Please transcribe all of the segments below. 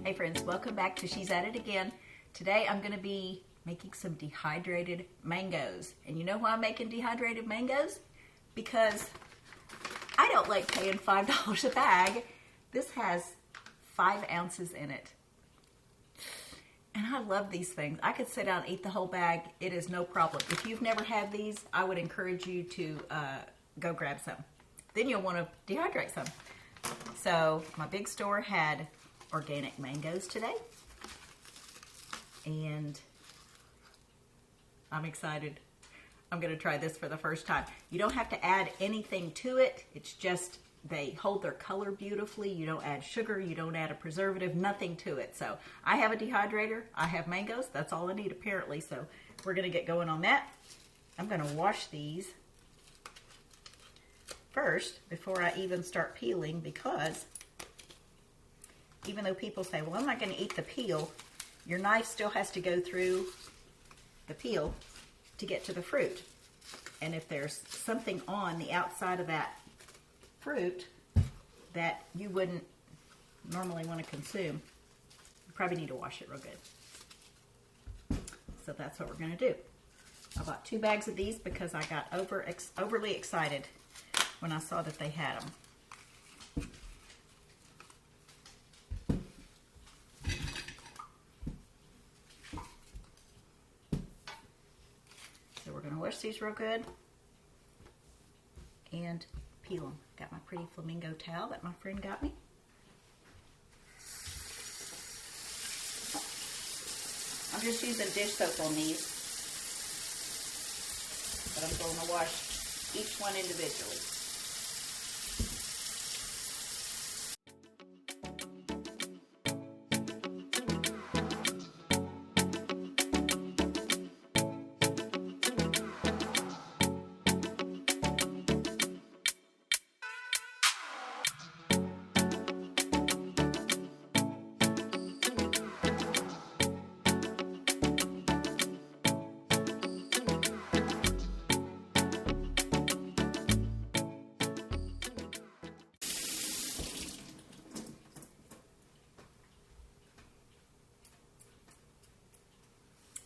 Hey friends, welcome back to She's At It Again. Today I'm going to be making some dehydrated mangoes. And you know why I'm making dehydrated mangoes? Because I don't like paying $5 a bag. This has 5 ounces in it. And I love these things. I could sit down and eat the whole bag. It is no problem. If you've never had these, I would encourage you to go grab some. Then you'll want to dehydrate some. So my big store had organic mangoes today. And I'm excited. I'm going to try this for the first time. You don't have to add anything to it. It's just they hold their color beautifully. You don't add sugar. You don't add a preservative. Nothing to it. So I have a dehydrator. I have mangoes. That's all I need apparently. So we're going to get going on that. I'm going to wash these first before I even start peeling, because even though people say, well, I'm not going to eat the peel, your knife still has to go through the peel to get to the fruit. And if there's something on the outside of that fruit that you wouldn't normally want to consume, you probably need to wash it real good. So that's what we're going to do. I bought 2 bags of these because I got overly excited when I saw that they had them. So we're going to wash these real good and peel them. Got my pretty flamingo towel that my friend got me. I'm just using dish soap on these, but I'm going to wash each one individually.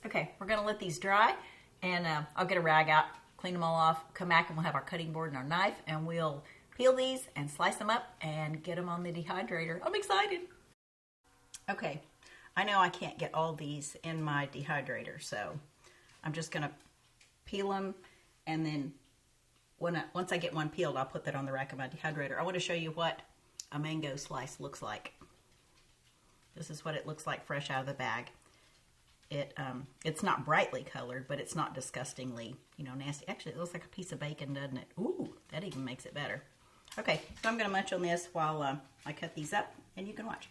Okay, we're going to let these dry, and I'll get a rag out, clean them all off, come back and we'll have our cutting board and our knife, and we'll peel these and slice them up and get them on the dehydrator. I'm excited. Okay, I know I can't get all these in my dehydrator, so I'm just going to peel them, and then once I get one peeled, I'll put that on the rack of my dehydrator. I want to show you what a mango slice looks like. This is what it looks like fresh out of the bag. It's not brightly colored, but it's not disgustingly, nasty. Actually, it looks like a piece of bacon, doesn't it? Ooh, that even makes it better. Okay, so I'm going to munch on this while I cut these up, and you can watch.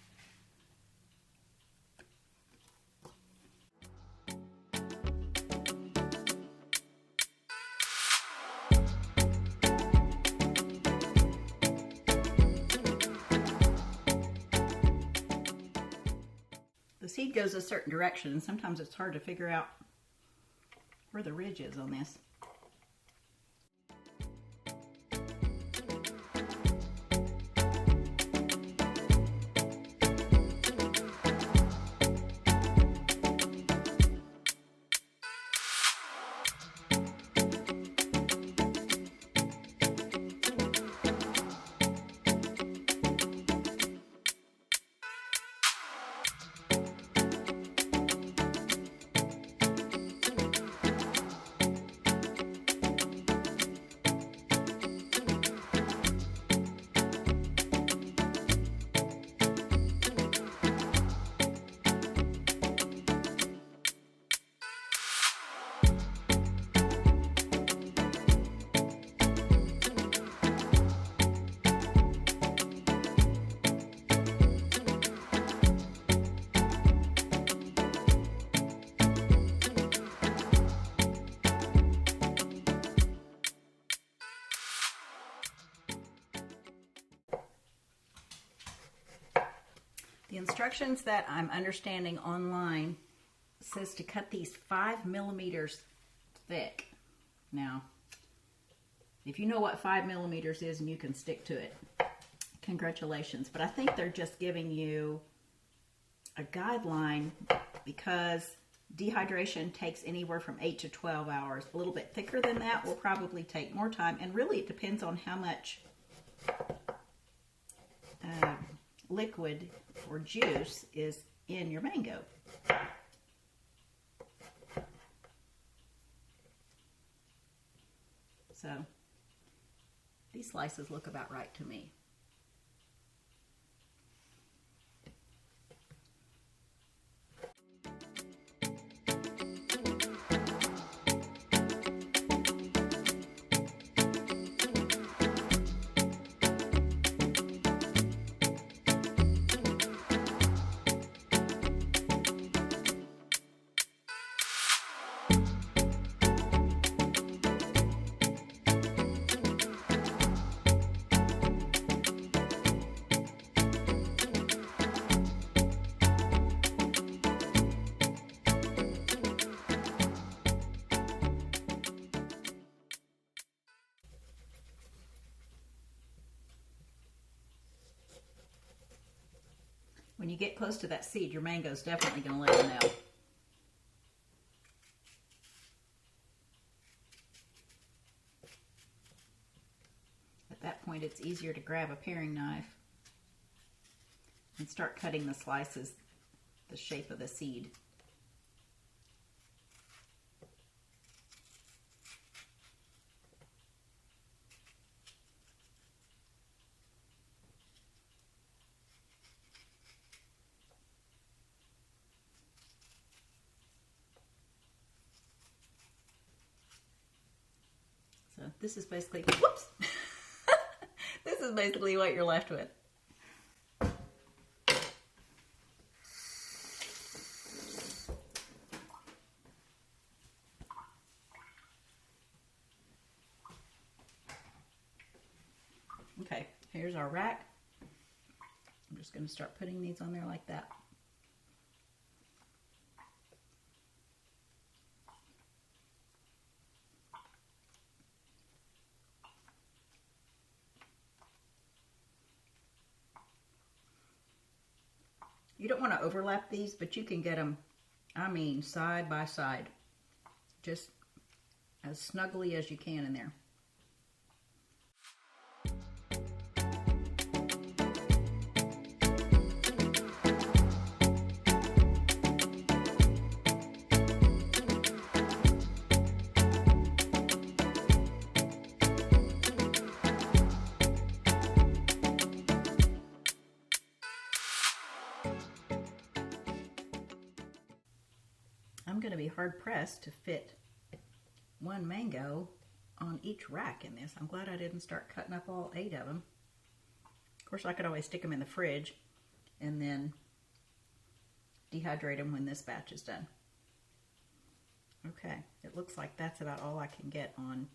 The seed goes a certain direction, and sometimes it's hard to figure out where the ridge is on this. The instructions that I'm understanding online says to cut these 5 millimeters thick. Now, if you know what 5 millimeters is and you can stick to it, congratulations. But I think they're just giving you a guideline because dehydration takes anywhere from 8 to 12 hours. A little bit thicker than that will probably take more time, and really it depends on how much liquid or juice is in your mango. So these slices look about right to me. When you get close to that seed, your mango is definitely going to let you know. At that point, it's easier to grab a paring knife and start cutting the slices the shape of the seed. So this is basically, whoops, this is basically what you're left with. Okay, here's our rack. I'm just going to start putting these on there like that. You don't want to overlap these, but you can get them, I mean, side by side. Just as snugly as you can in there. I'm going to be hard pressed to fit one mango on each rack in this. I'm glad I didn't start cutting up all 8 of them. Of course, I could always stick them in the fridge and then dehydrate them when this batch is done. Okay, it looks like that's about all I can get on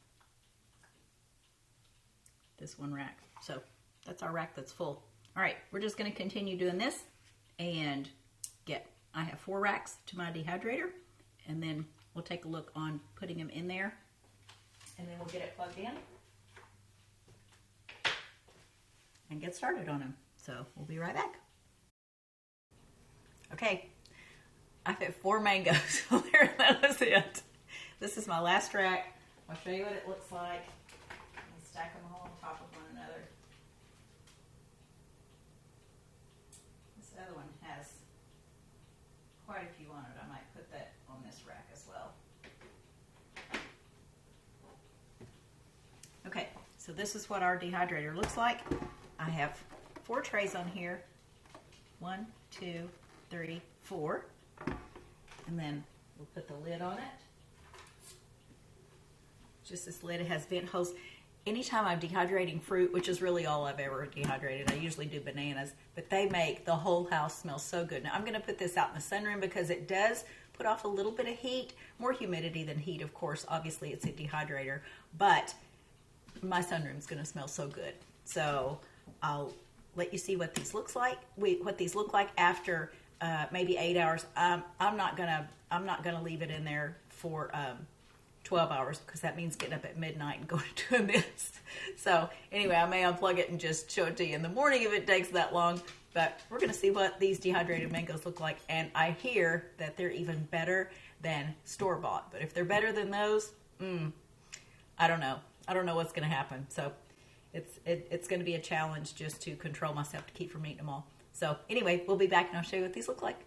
this one rack. So that's our rack that's full. All right, we're just going to continue doing this and I have 4 racks to my dehydrator, and then we'll take a look on putting them in there, and then we'll get it plugged in and get started on them. So we'll be right back. Okay, I fit 4 mangoes, so there, that was it. This is my last rack. I'll show you what it looks like. And stack them all on top of one another. This other one has quite a few on it. I might put that on this rack as well. Okay, so this is what our dehydrator looks like. I have 4 trays on here. 1, 2, 3, 4. And then we'll put the lid on it. Just this lid, it has vent holes. Anytime I'm dehydrating fruit, which is really all I've ever dehydrated, I usually do bananas, but they make the whole house smell so good. Now I'm going to put this out in the sunroom because it does put off a little bit of heat, more humidity than heat, of course. Obviously it's a dehydrator, but my sunroom is going to smell so good. So I'll let you see what these look like after maybe 8 hours. I'm not gonna leave it in there for 12 hours because that means getting up at midnight and going and doing this. So anyway, I may unplug it and just show it to you in the morning if it takes that long. But we're gonna see what these dehydrated mangoes look like. And I hear that they're even better than store-bought. But if they're better than those, I don't know. I don't know what's gonna happen. So it's gonna be a challenge just to control myself to keep from eating them all. So anyway, we'll be back and I'll show you what these look like.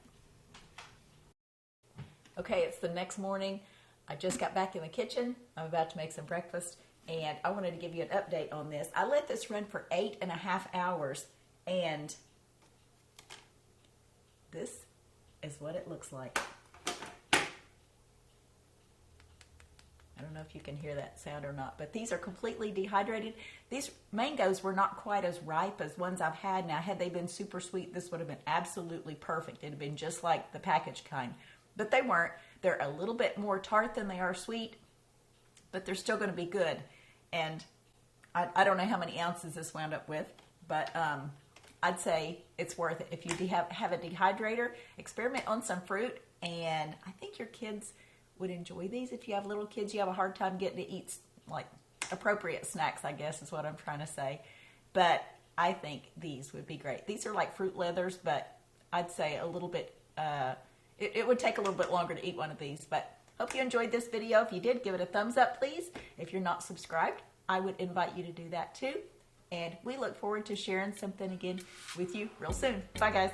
Okay, it's the next morning. I just got back in the kitchen. I'm about to make some breakfast, and I wanted to give you an update on this. I let this run for 8.5 hours, and this is what it looks like. I don't know if you can hear that sound or not, but these are completely dehydrated. These mangoes were not quite as ripe as ones I've had. Now, had they been super sweet, this would have been absolutely perfect. It would have been just like the packaged kind, but they weren't. They're a little bit more tart than they are sweet, but they're still going to be good. And I don't know how many ounces this wound up with, but I'd say it's worth it. If you have a dehydrator, experiment on some fruit, and I think your kids would enjoy these. If you have little kids, you have a hard time getting to eat like appropriate snacks, I guess is what I'm trying to say. But I think these would be great. These are like fruit leathers, but I'd say a little bit, it would take a little bit longer to eat one of these. But hope you enjoyed this video. If you did, give it a thumbs up, please. If you're not subscribed, I would invite you to do that too. And we look forward to sharing something again with you real soon. Bye, guys.